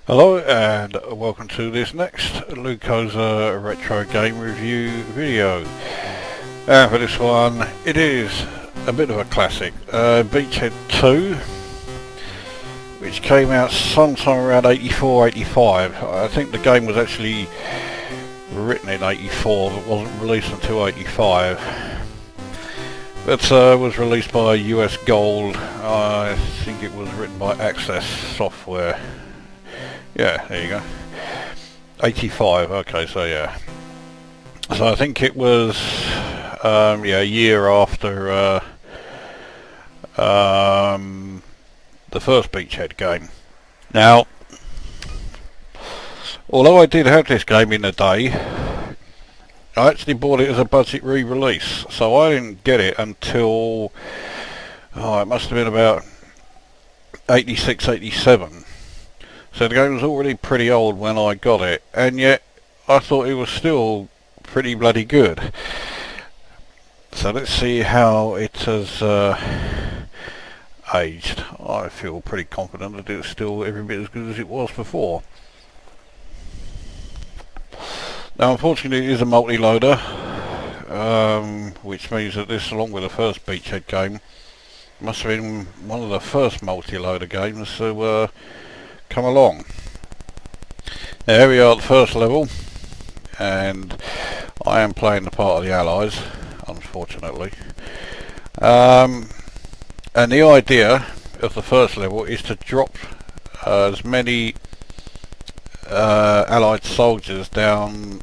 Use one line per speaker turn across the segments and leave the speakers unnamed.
Hello and welcome to this next Lukozer retro game review video. And for this one, it is a bit of a classic, Beachhead 2, which came out sometime around 84-85. I think the game was actually written in 84 but wasn't released until 85. But was released by US Gold. I think it was written by Access Software. Yeah, there you go. 85, okay, so yeah. So I think it was a year after the first Beachhead game. Now, although I did have this game in the day, I actually bought it as a budget re-release, so I didn't get it until, it must have been about 86, 87. So the game was already pretty old when I got it, and yet I thought it was still pretty bloody good. So let's see how it has aged. I feel pretty confident that it's still every bit as good as it was before. Now unfortunately it is a multi-loader, which means that this, along with the first Beachhead game, must have been one of the first multi-loader games to come along. Now here we are at the first level, and I am playing the part of the Allies, unfortunately. And the idea of the first level is to drop as many Allied soldiers down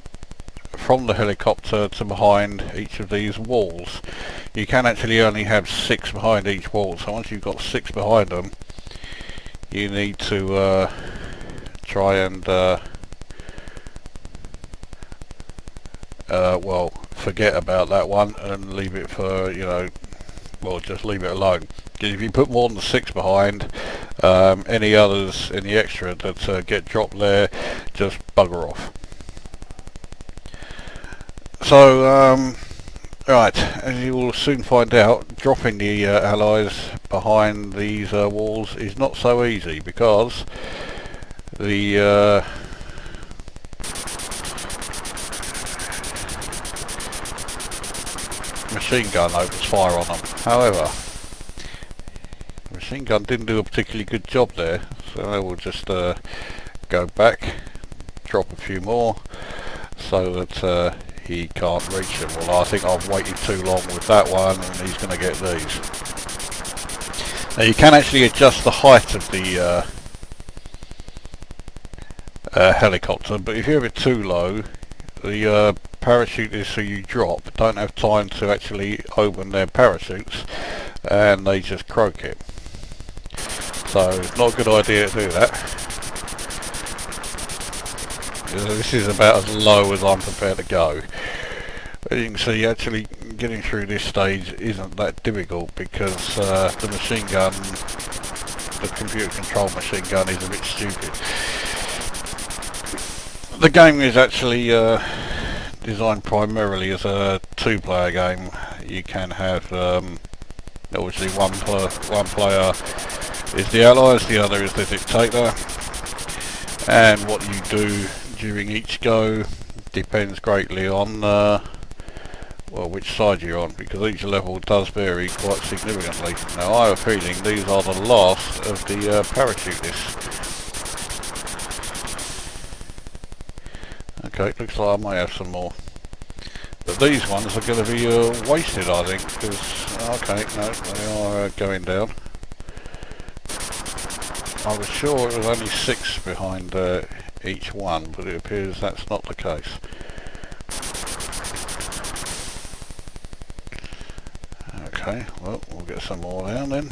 from the helicopter to behind each of these walls. You can actually only have 6 behind each wall, so once you've got 6 behind them, you need to try and forget about that one and leave it for, just leave it alone. Because if you put more than 6 behind, any others in the extra that get dropped there just bugger off. So right, as you will soon find out, dropping the Allies behind these walls is not so easy, because the machine gun opens fire on them. However, the machine gun didn't do a particularly good job there, so I will just go back, drop a few more, so that he can't reach them. Well, I think I've waited too long with that one, and he's going to get these. Now you can actually adjust the height of the helicopter, but if you have it too low, the parachutists who you drop don't have time to actually open their parachutes, and they just croak it. So it's not a good idea to do that. This is about as low as I'm prepared to go. As you can see, actually getting through this stage isn't that difficult, because the machine gun, the computer controlled machine gun, is a bit stupid. The game is actually designed primarily as a 2-player game. You can have obviously one player is the Allies, the other is the Dictator, and what you do during each go depends greatly on which side you're on, because each level does vary quite significantly. Now I have a feeling these are the last of the parachutists. Okay, looks like I might have some more, but these ones are going to be wasted, I think, because okay, no, they are going down. I was sure it was only 6 behind each one, but it appears that's not the case. Okay, well, we'll get some more down then.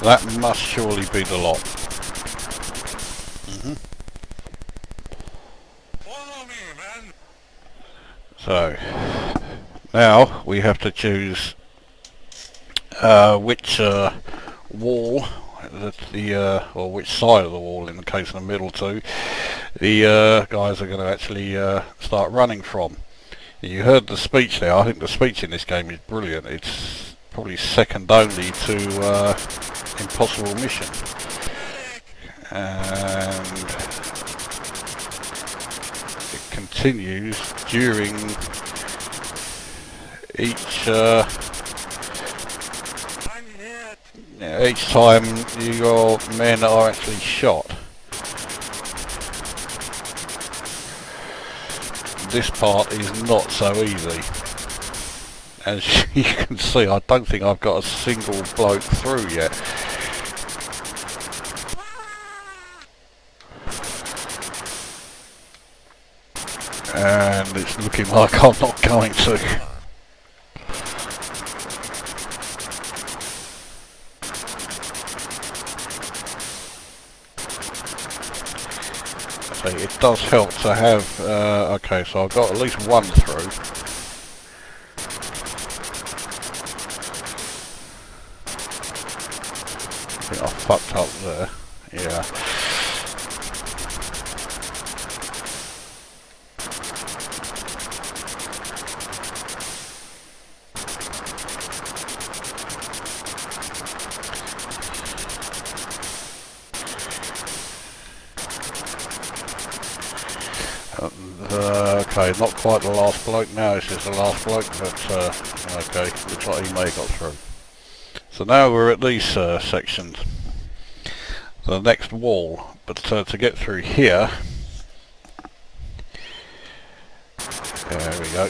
That must surely be the lot. So now we have to choose which wall that or which side of the wall, in the case of the middle two, the guys are going to actually start running from. You heard the speech there. I think the speech in this game is brilliant. It's probably second only to Impossible Mission. And it continues during each time your men are actually shot. This part is not so easy. As you can see, I don't think I've got a single bloke through yet. And it's looking like I'm not going to. See, it does help to have, okay, so I've got at least one through. I think I fucked up there, yeah. Okay, not quite the last bloke now, this is the last bloke, but okay, looks like he may have got through. So now we're at these sections, the next wall, but to get through here, there we go,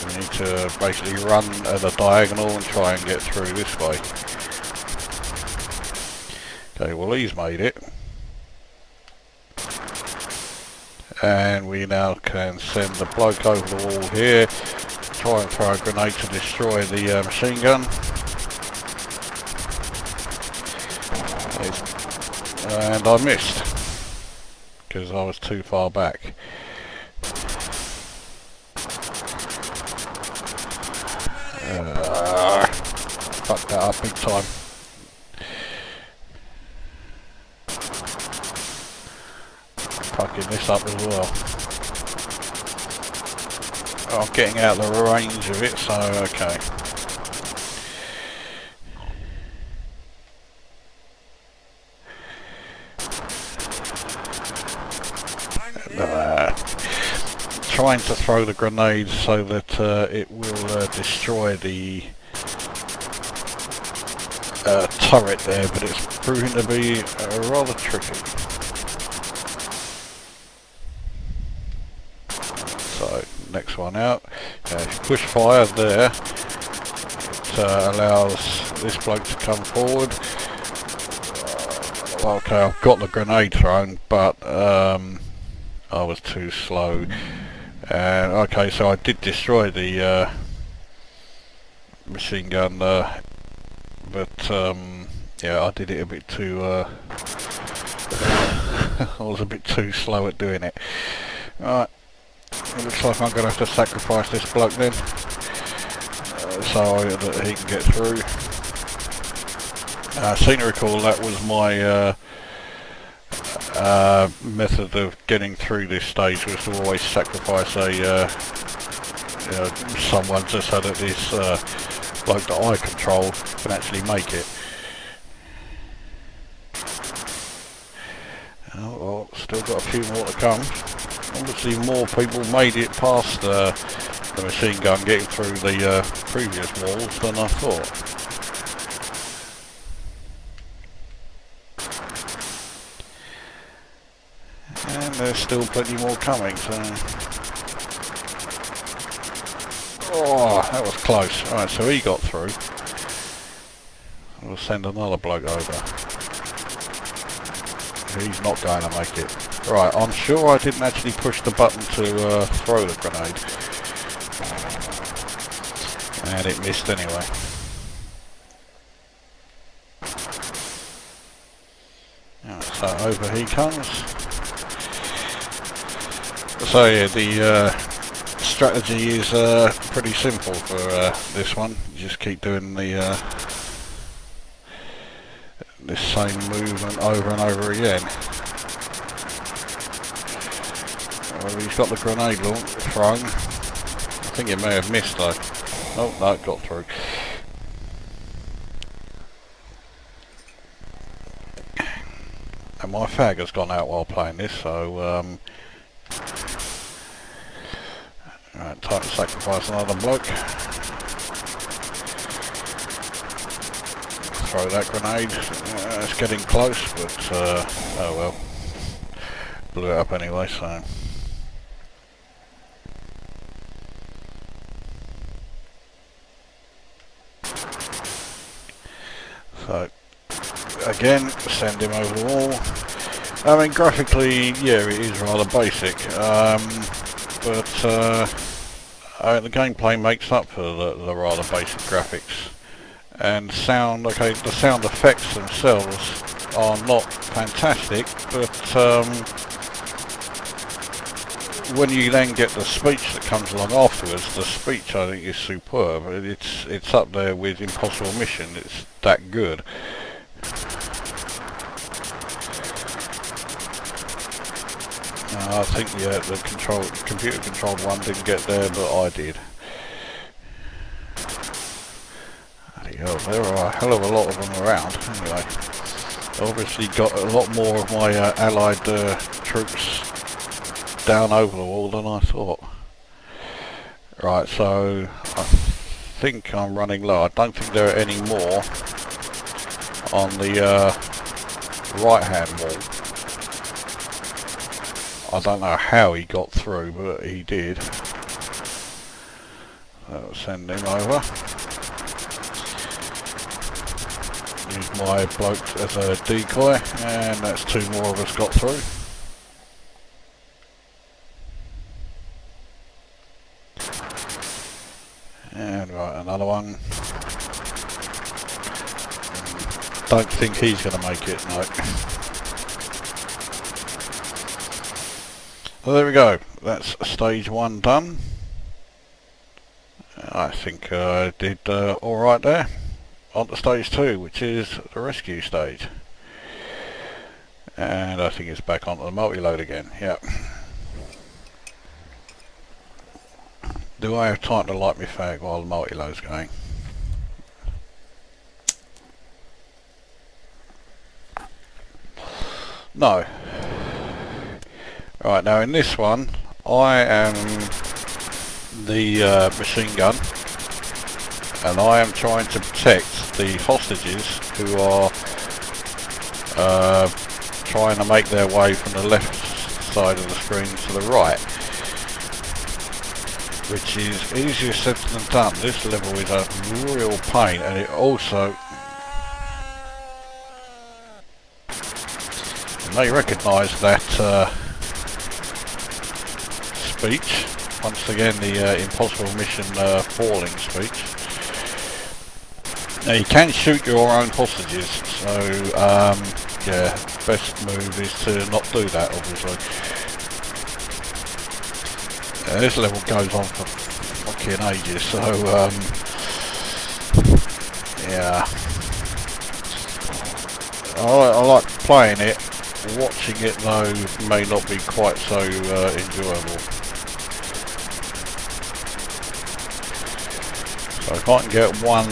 we need to basically run at a diagonal and try and get through this way. Okay, well he's made it. And we now can send the bloke over the wall here, try and throw a grenade to destroy the machine gun. And I missed, because I was too far back. Fucked that up big time. Fucking this up as well. Oh, I'm getting out of the range of it, so okay. Trying to throw the grenade so that it will destroy the turret there, but it's proving to be rather tricky. So, next one out. If you push fire there, it allows this bloke to come forward. Okay, I've got the grenade thrown, but I was too slow. Okay, so I did destroy the machine gun, but yeah, I did it a bit too, I was a bit too slow at doing it. Right. It looks like I'm going to have to sacrifice this bloke then, so that he can get through. I seem to recall that was my method of getting through this stage, was to always sacrifice a someone just so that this bloke that I control can actually make it. Oh well, still got a few more to come. Obviously more people made it past the machine gun getting through the previous walls than I thought. And there's still plenty more coming, so... Oh, that was close. Alright, so he got through. We'll send another bloke over. He's not going to make it. Right, I'm sure I didn't actually push the button to throw the grenade. And it missed anyway. Right, so over he comes. So yeah, the strategy is pretty simple for this one. You just keep doing the this same movement over and over again. Well, he's got the grenade thrown. I think it may have missed though. Oh no, it got through. And my fag has gone out while playing this, so right, time to sacrifice another bloke. Throw that grenade. It's getting close, but oh well. Blew it up anyway, so. So, again, send him over the wall. I mean, graphically, yeah, it is rather basic, but the gameplay makes up for the rather basic graphics. And sound, okay, the sound effects themselves are not fantastic, but when you then get the speech that comes along afterwards, the speech I think is superb. It's up there with Impossible Mission. It's that good. I think the computer controlled one didn't get there, but I did. There are a hell of a lot of them around. Anyway, obviously got a lot more of my allied troops down over the wall than I thought. Right, so I think I'm running low. I don't think there are any more on the right hand wall. I don't know how he got through, but he did. I'll send him over. Use my bloke as a decoy, and that's two more of us got through. And right, another one. Don't think he's going to make it, no. So there we go, that's stage one done. I think I did alright there. On to stage 2, which is the rescue stage. And I think it's back onto the multi-load again, yep. Do I have time to light my fag while the multi-load's going? No. Right, now in this one, I am the machine gun, and I am trying to protect the hostages who are trying to make their way from the left side of the screen to the right, which is easier said than done. This level is a real pain, and it also, you may recognise that speech. Once again, the Impossible Mission falling speech. Now you can shoot your own hostages, so yeah, best move is to not do that, obviously. This level goes on for fucking ages, so yeah. I like playing it. Watching it though may not be quite so enjoyable. So if I can get one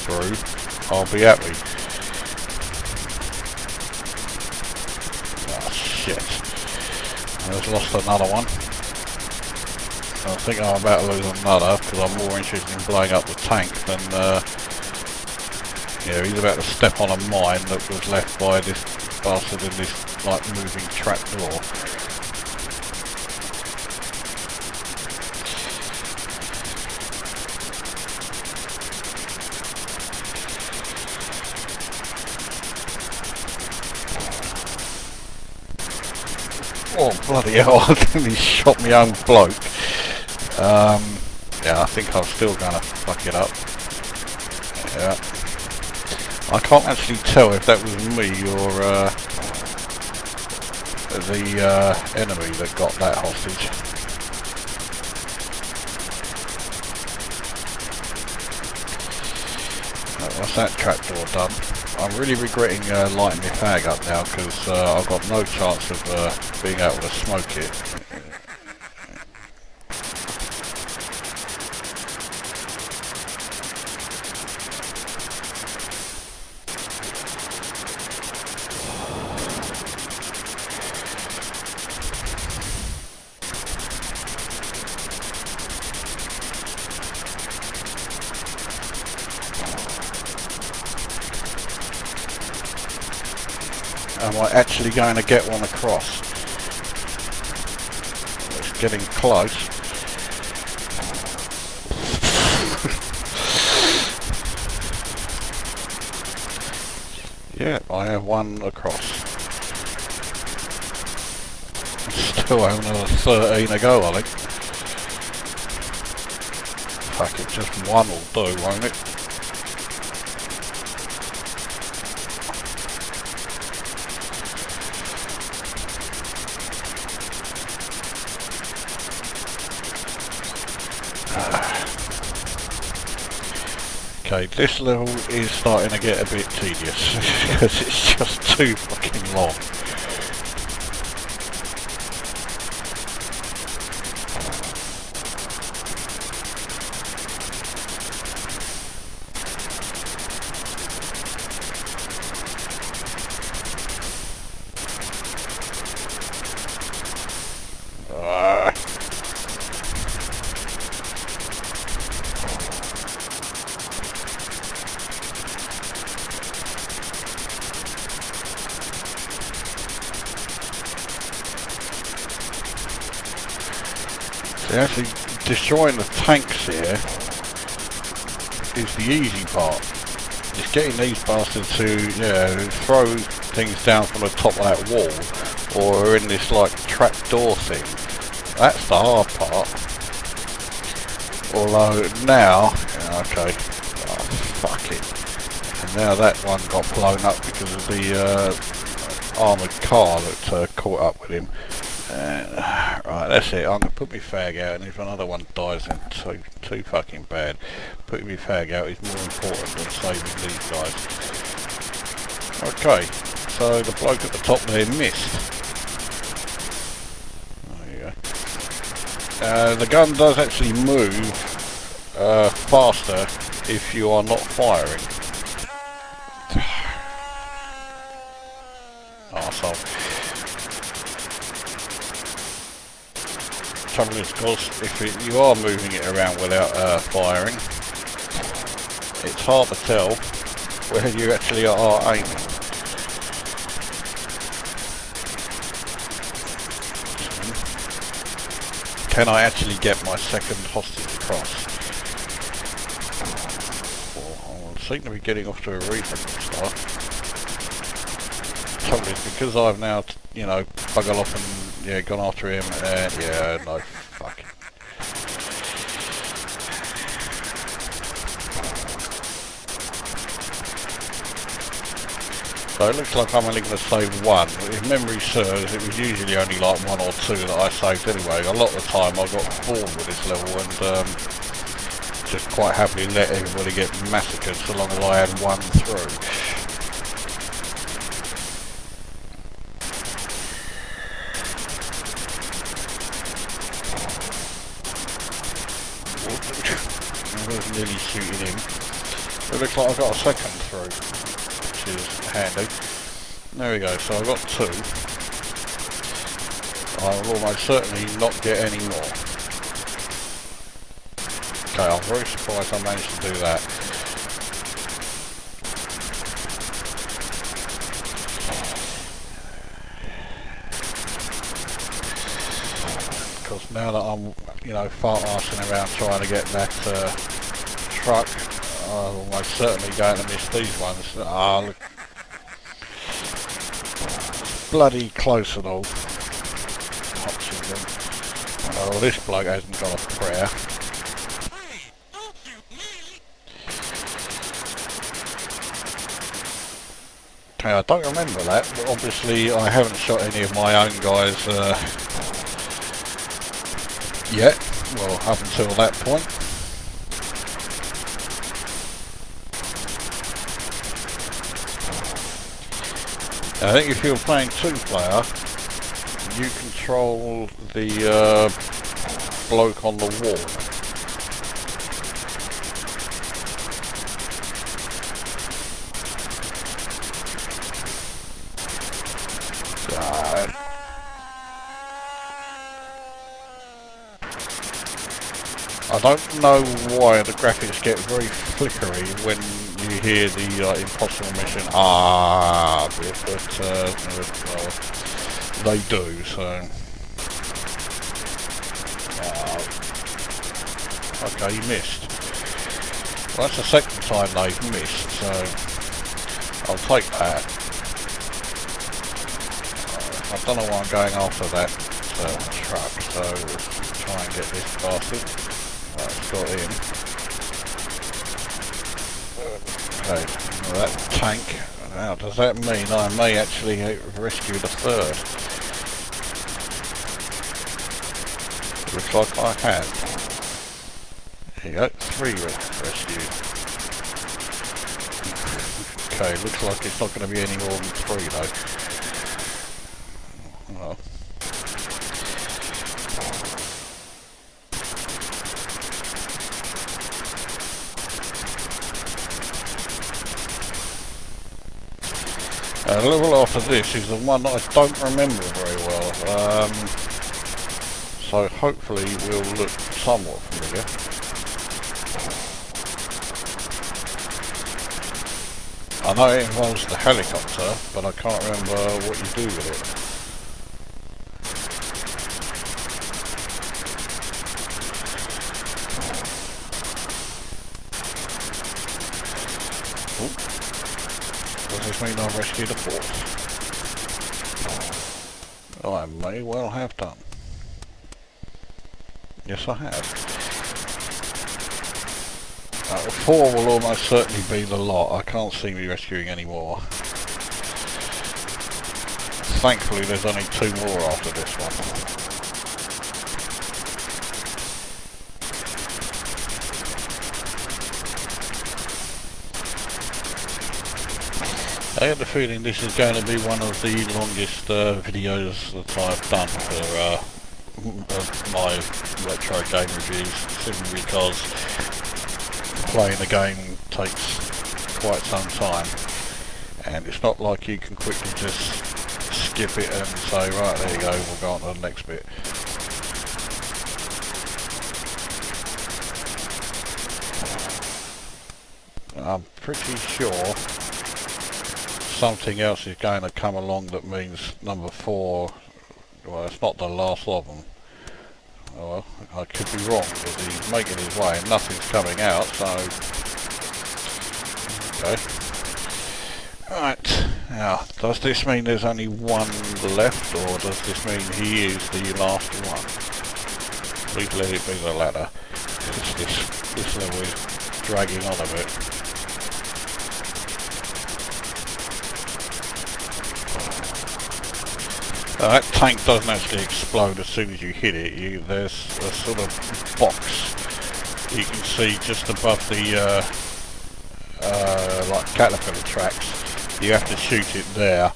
through, I'll be happy. Oh shit. I just lost another one. I think I'm about to lose another because I'm more interested in blowing up the tank than yeah, he's about to step on a mine that was left by this bastard in this like moving trapdoor. Oh bloody hell, I nearly shot my own bloke. Yeah, I think I'm still gonna fuck it up. Yeah. I can't actually tell if that was me or the enemy that got that hostage. That's that trapdoor done. I'm really regretting lighting my fag up now because I've got no chance of being able to smoke it. am I actually going to get one across? It's getting close. Yeah, I have one across. Still have another 13 to go, I think. Fuck it, just one will do, won't it? Okay, this level is starting to get a bit tedious because it's just too fucking long. So actually destroying the tanks here is the easy part. It's getting these bastards to, throw things down from the top of that wall or in this like trapdoor thing. That's the hard part. Although now, okay, oh, fuck it. And now that one got blown up because of the armoured car that caught up with him. Right, that's it. I'm going to put my fag out, and if another one dies, then too fucking bad. Putting my fag out is more important than saving these guys. Okay, so the bloke at the top there missed. There you go. The gun does actually move faster if you are not firing. Arsehole. Trouble is, of course, if you are moving it around without firing, it's hard to tell where you actually are aiming. Can I actually get my second hostage across? Well, I seem to be getting off to a reasonable start. Trouble is, because I've now, buggered off and gone after him, and no, fuck. So it looks like I'm only going to save one. If memory serves, it was usually only like one or two that I saved anyway. A lot of the time I got bored with this level and just quite happily let everybody get massacred so long as I had one through. I was nearly shooting him. It looks like I got a second through, which is handy. There we go, so I've got two. I will almost certainly not get any more. Okay, I'm very surprised I managed to do that. Because now that I'm, fart-arsing around trying to get that truck, I'm almost certainly going to miss these ones. Ah, look. Bloody close and all. Oh, this bloke hasn't got a prayer. Okay, I don't remember that, but obviously I haven't shot any of my own guys yet. Well, up until that point. I think if you're playing two-player, you control the bloke on the wall. I don't know why the graphics get very flickery when you hear the impossible mission bit, but well, they do, so okay, you missed. Well, that's the second time they've missed, so I'll take that. I don't know why I'm going after that truck, so let's try and get this bastard. It's got in. Okay, well, that tank. Now, does that mean I may actually rescue the third? Looks like I have. There you go, 3 rescued. Okay, looks like it's not going to be any more than 3 though. Well. The level after this is the one that I don't remember very well, so hopefully will look somewhat familiar. I know it involves the helicopter, but I can't remember what you do with it. Ooh. Does this mean I've rescued a 4th? I may well have done. Yes, I have. 4 will almost certainly be the lot. I can't see me rescuing any more. Thankfully there's only 2 more after this one. I have the feeling this is going to be one of the longest videos that I've done for my retro game reviews, simply because playing the game takes quite some time, and it's not like you can quickly just skip it and say, right, there you go, we'll go on to the next bit. I'm pretty sure something else is going to come along that means number 4, well, it's not the last of them. Oh, well, I could be wrong, but he's making his way and nothing's coming out, so okay. Right, now, does this mean there's only 1 left, or does this mean he is the last one? Please let it be the latter. This level is dragging on a bit. That tank doesn't actually explode as soon as you hit it. There's a sort of box you can see just above the like caterpillar tracks. You have to shoot it there,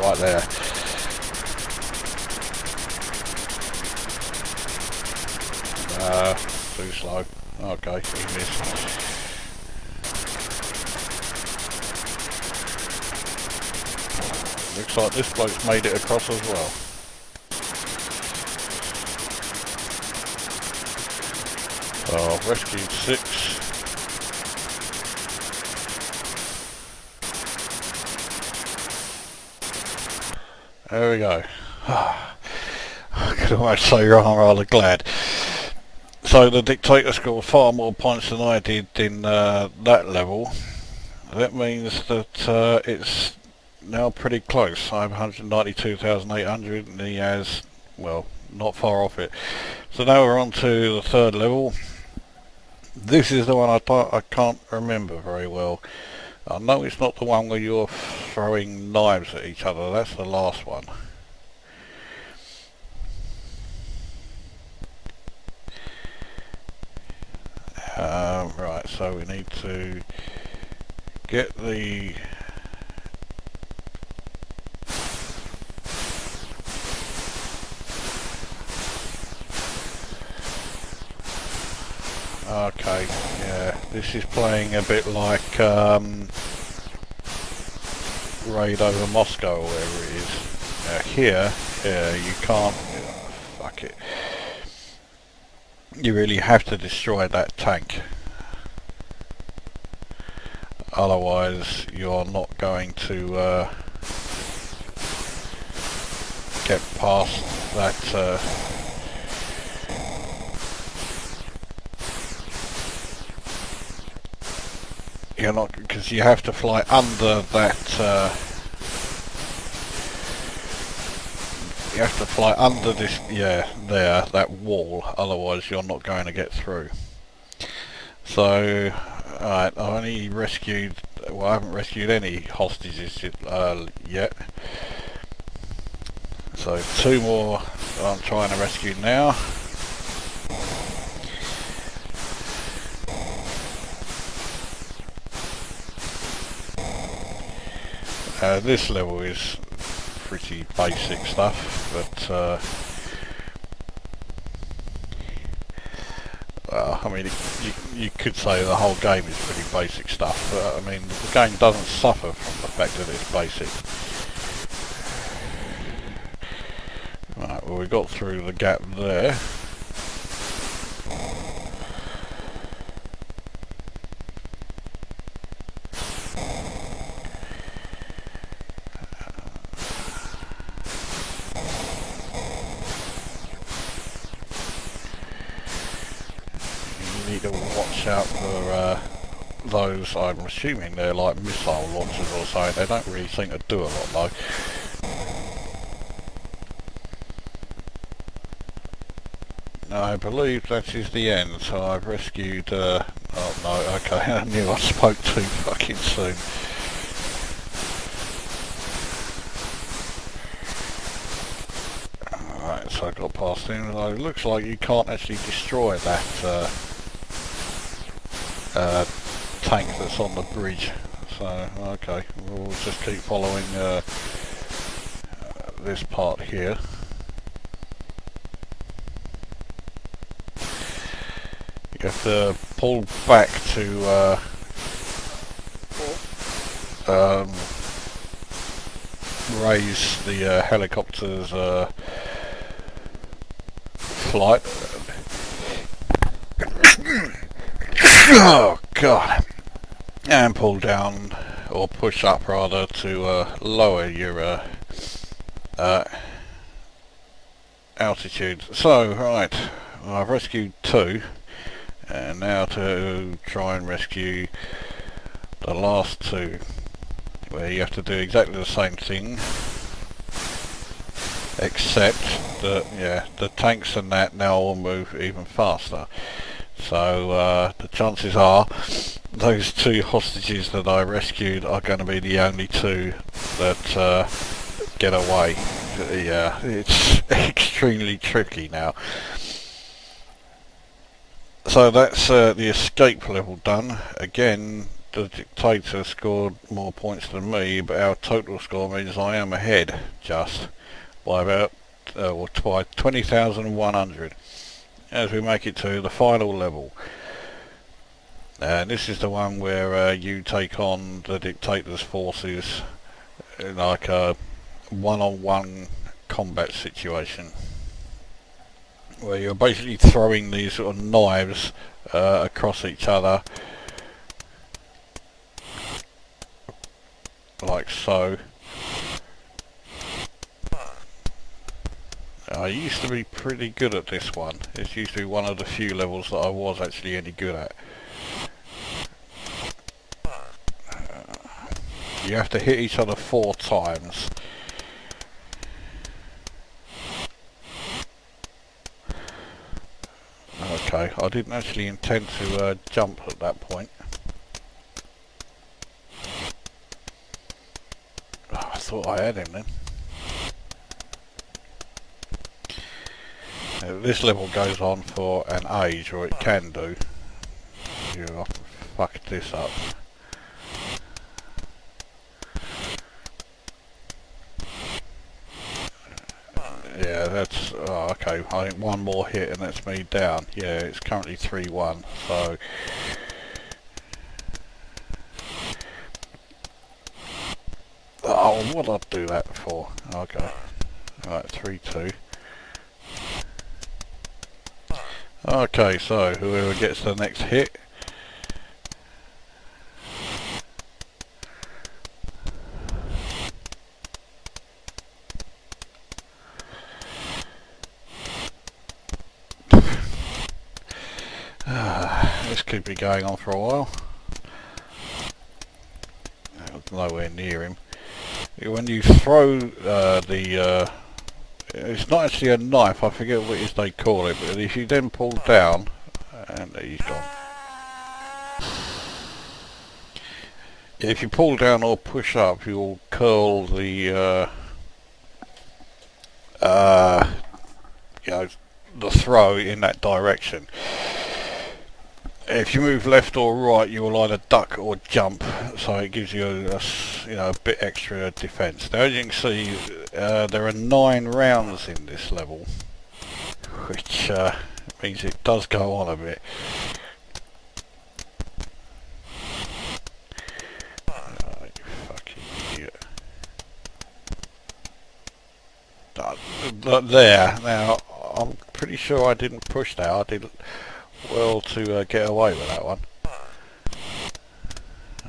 right there. Too slow. Okay, he missed. Looks like this bloke's made it across as well. Oh, rescued 6. There we go. I could almost say I'm rather glad. So the Dictator scored far more points than I did in that level. That means that it's now pretty close. I'm 192,800 and he has, well, not far off it. So now we're on to the 3rd level. This is the one I can't remember very well. I know it's not the one where you're throwing knives at each other. That's the last one. Right, so we need to get the okay, yeah, this is playing a bit like Raid over Moscow or wherever it is. Here, you can't, fuck it. You really have to destroy that tank. otherwise you're not going to get past that you're not, because you have to fly under that you have to fly under this, that wall, otherwise you're not going to get through. So, alright, I've only rescued, well, I haven't rescued any hostages yet. So 2 more I'm trying to rescue now. This level is pretty basic stuff, but I mean, you could say the whole game is pretty basic stuff, but I mean, the game doesn't suffer from the fact that it's basic. Right, well, we got through the gap there. Need to watch out for those, I'm assuming they're like missile launchers or so. They don't really seem to do a lot though. I believe that is the end, so I've rescued, oh no, okay, I knew I spoke too fucking soon. Alright, so I got past him, though it looks like you can't actually destroy that tank that's on the bridge. So, okay, we'll just keep following this part here. You have to pull back to raise the helicopter's flight. Oh god! And pull down, or push up rather, to lower your altitude. So, right, well, I've rescued 2. And now to try and rescue the last 2, where you have to do exactly the same thing, except that, the tanks and that now will move even faster. So the chances are those 2 hostages that I rescued are going to be the only 2 that get away. Yeah, it's extremely tricky now. So that's the escape level done. Again, the dictator scored more points than me, but our total score means I am ahead just by about by 20,100 as we make it to the final level. And this is the one where you take on the dictator's forces in like a one-on-one combat situation, where you're basically throwing these sort of knives across each other, like so. I used to be pretty good at this one. It's used to be one of the few levels that I was actually any good at. You have to hit each other 4 times. Okay, I didn't actually intend to jump at that point. Oh, I thought I had him then. This level goes on for an age, or it can do. I fucked this up. Yeah, that's... oh, okay, I think one more hit and that's me down. Yeah, it's currently 3-1, so... oh, what'd I do that for? Okay. Right, 3-2. Okay, so whoever gets the next hit... This could be going on for a while. Nowhere near him. When you throw it's not actually a knife, I forget what it is they call it, but if you then pull down, and he's gone. If you pull down or push up, you'll curl the the throw in that direction. If you move left or right, you will either duck or jump, so it gives you a bit extra defence. Now, as you can see, there are 9 rounds in this level, which means it does go on a bit. Oh, you fucking idiot. There, now, I'm pretty sure I didn't push that. I did well to get away with that one.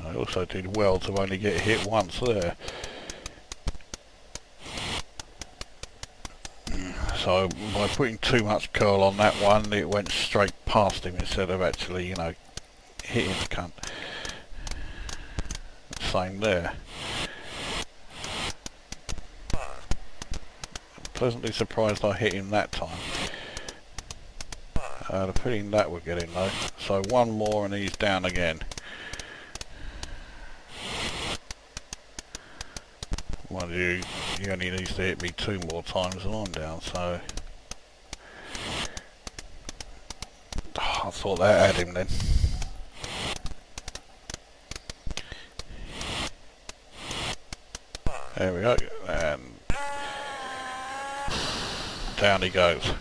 I also did well to only get hit once there. So by putting too much curl on that one, it went straight past him instead of actually, hitting the cunt. Same there. Pleasantly surprised I hit him that time. The feeling that would get him though. So one more and he's down again. Mind you, he only needs to hit me 2 more times and I'm down, so... Oh, I thought that had him then. There we go, and... down he goes.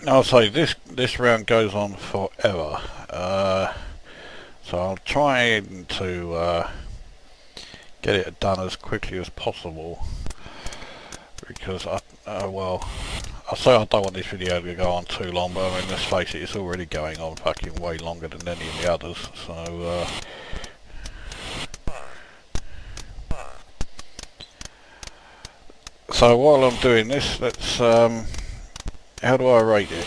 I'll say this round goes on forever, so I'll try to get it done as quickly as possible, because I say I don't want this video to go on too long, but I mean, let's face it, it's already going on fucking way longer than any of the others, so while I'm doing this, let's how do I rate it?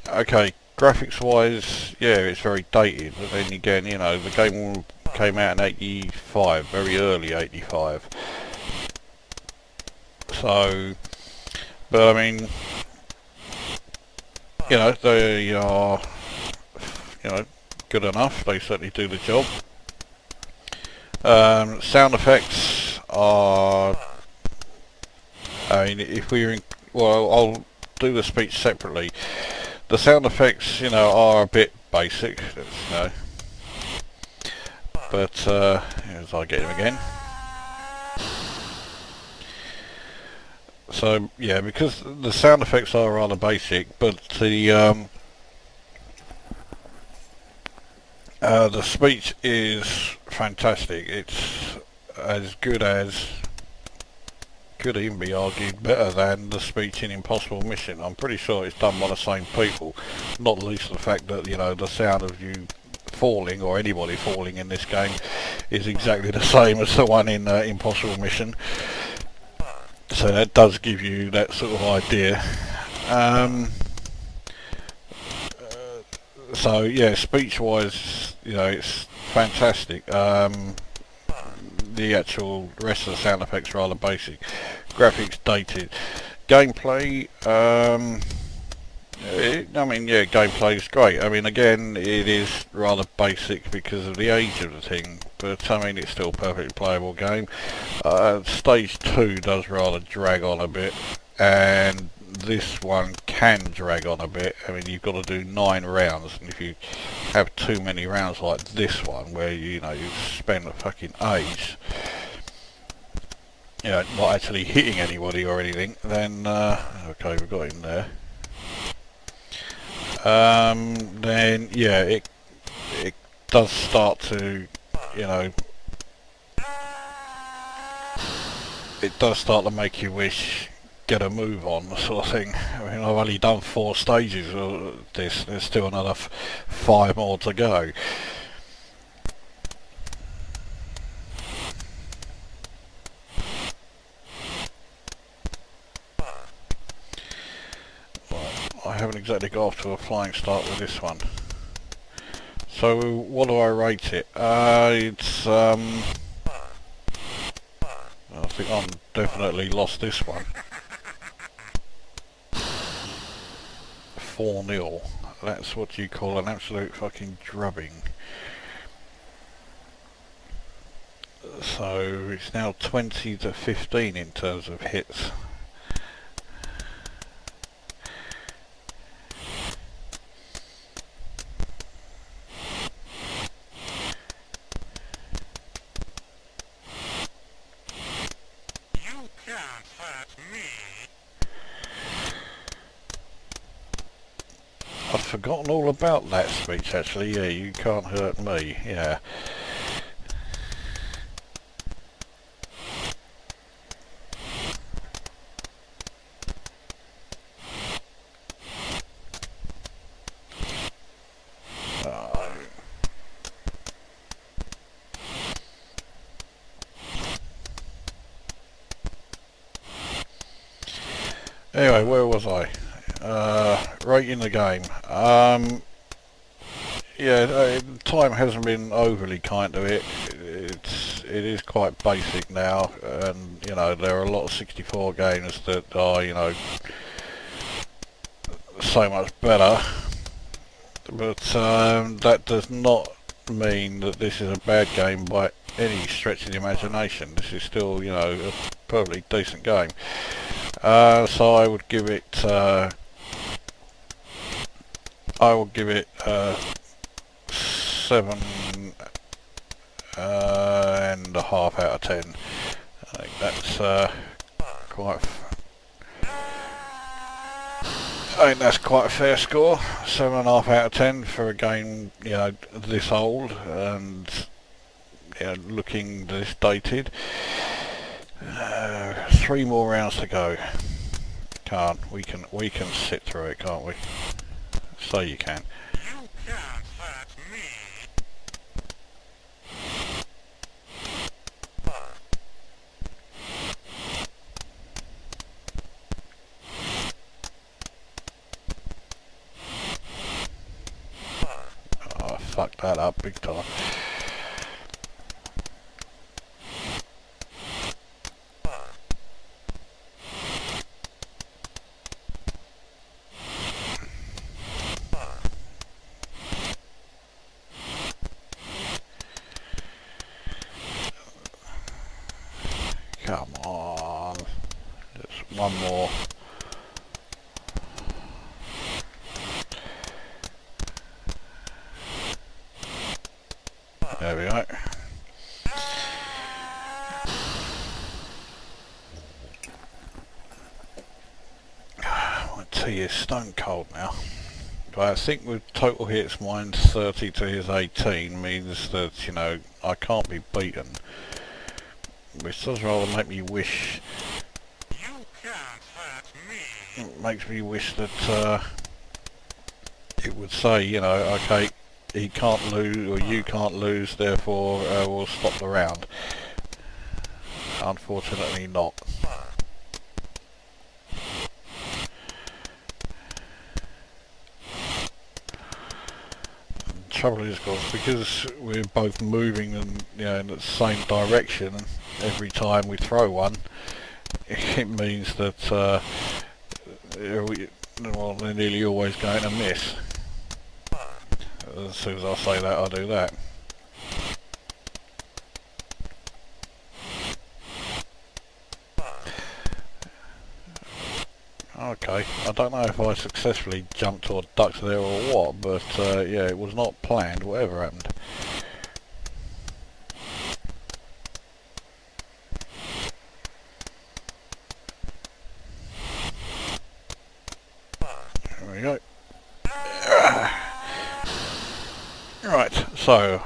Okay, graphics wise, yeah, it's very dated, but then again, the game came out in 85, very early 85. So, but I mean, they are, good enough, they certainly do the job. Sound effects are... I mean, if we're I'll do the speech separately. The sound effects, are a bit basic, but as I get him again. So yeah, because the sound effects are rather basic, but the speech is fantastic. It's as good as... could even be argued better than the speech in Impossible Mission. I'm pretty sure it's done by the same people, not least the fact that the sound of you falling, or anybody falling in this game, is exactly the same as the one in Impossible Mission, so that does give you that sort of idea. So yeah, speech wise, it's fantastic. The actual rest of the sound effects are rather basic. Graphics dated. Gameplay, gameplay is great. I mean, again, it is rather basic because of the age of the thing, but I mean, it's still a perfectly playable game. Stage 2 does rather drag on a bit, and this one can drag on a bit. I mean, you've got to do 9 rounds, and if you have too many rounds like this one, where you spend a fucking age, not actually hitting anybody or anything, then okay, we've got him there. Then yeah, it does start to, it does start to make you wish, get a move on, sort of thing. I mean, I've only done 4 stages of this, there's still another 5 more to go. Right, I haven't exactly got off to a flying start with this one. So what do I rate it? It's I think I'm definitely lost this one. 4-0. That's what you call an absolute fucking drubbing. So it's now 20 to 15 in terms of hits.
You can't hurt me.
I've forgotten all about that speech actually. Yeah, you can't hurt me. Yeah. Anyway, where was I? Rating the game. Yeah, time hasn't been overly kind to it. It is quite basic now, and you know there are a lot of 64 games that are so much better. But that does not mean that this is a bad game by any stretch of the imagination. This is still a perfectly decent game. So I would give it 7.5 out of 10. I think that's quite a fair score. 7.5 out of 10 for a game this old and looking this dated. 3 more rounds to go. We can sit through it, can't we? So you can.
You can't hurt me.
Oh, I fucked that up big time. Come on. Just one more. There we go. My tea is stone cold now. But I think with total hits, mine's 30 to his 18 means that, I can't be beaten. Which does rather make me wish...
You can't hurt me.
It makes me wish that it would say, okay, he can't lose, or you can't lose, therefore we'll stop the round. Unfortunately not. The trouble is, of course, because we're both moving in the same direction every time we throw one, it means that they're nearly always going to miss. As soon as I say that, I do that. Okay, I don't know if I successfully jumped or ducked there or what, but yeah, it was not planned, whatever happened. There we go. Right, so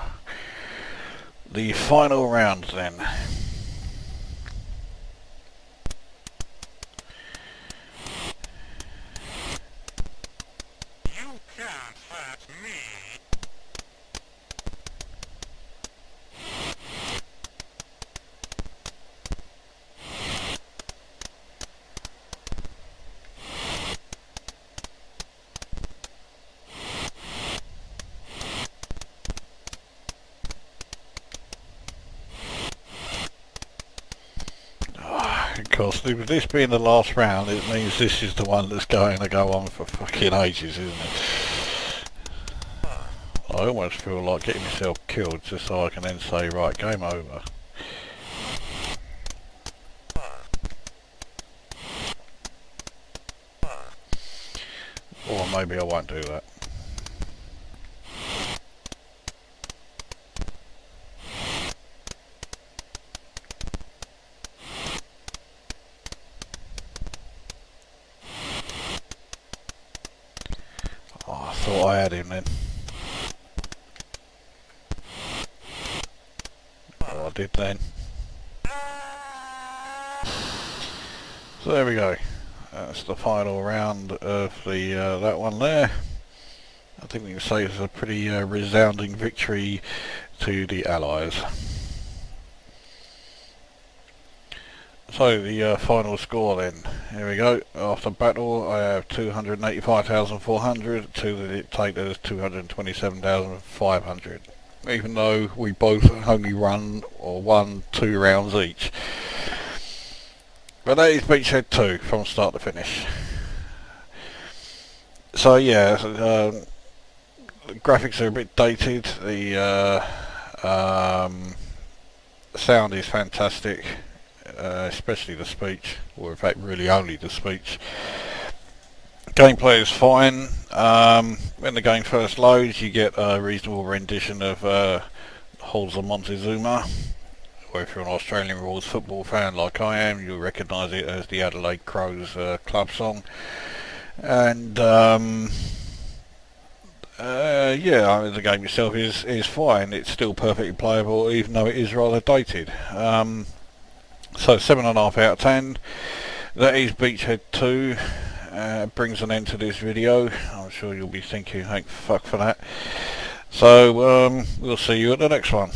the final round then.
You can't hurt me.
course, with this being the last round, it means this is the one that's going to go on for fucking ages, isn't it? I almost feel like getting myself killed just so I can then say, right, game over. Or maybe I won't do that. Oh, I thought I had him then. Oh, I did then. So there we go. That's the final round of the that one there. I think we can say it's a pretty resounding victory to the Allies. So the final score then. Here we go. After battle I have 285,400 to the dictators 227,500. Even though we both only won 2 rounds each. But that is Beachhead 2 from start to finish. So yeah, the graphics are a bit dated. The sound is fantastic, especially the speech, or in fact really only the speech. Gameplay is fine. When the game first loads, you get a reasonable rendition of Halls of Montezuma. Or if you're an Australian rules football fan like I am, you'll recognise it as the Adelaide Crows club song. And yeah, I mean, the game itself is fine. It's still perfectly playable, even though it is rather dated. So 7.5 out of 10. That is Beachhead 2. Brings an end to this video. I'm sure you'll be thinking, thank fuck for that. So we'll see you at the next one.